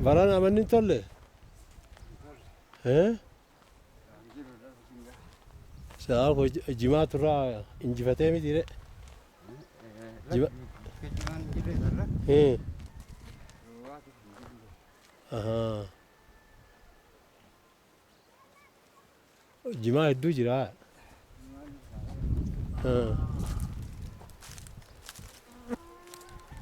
Baraan amanni tolle. Sa'a ko jimaa turraa injifatee miti re. Jimaa hedduu jira.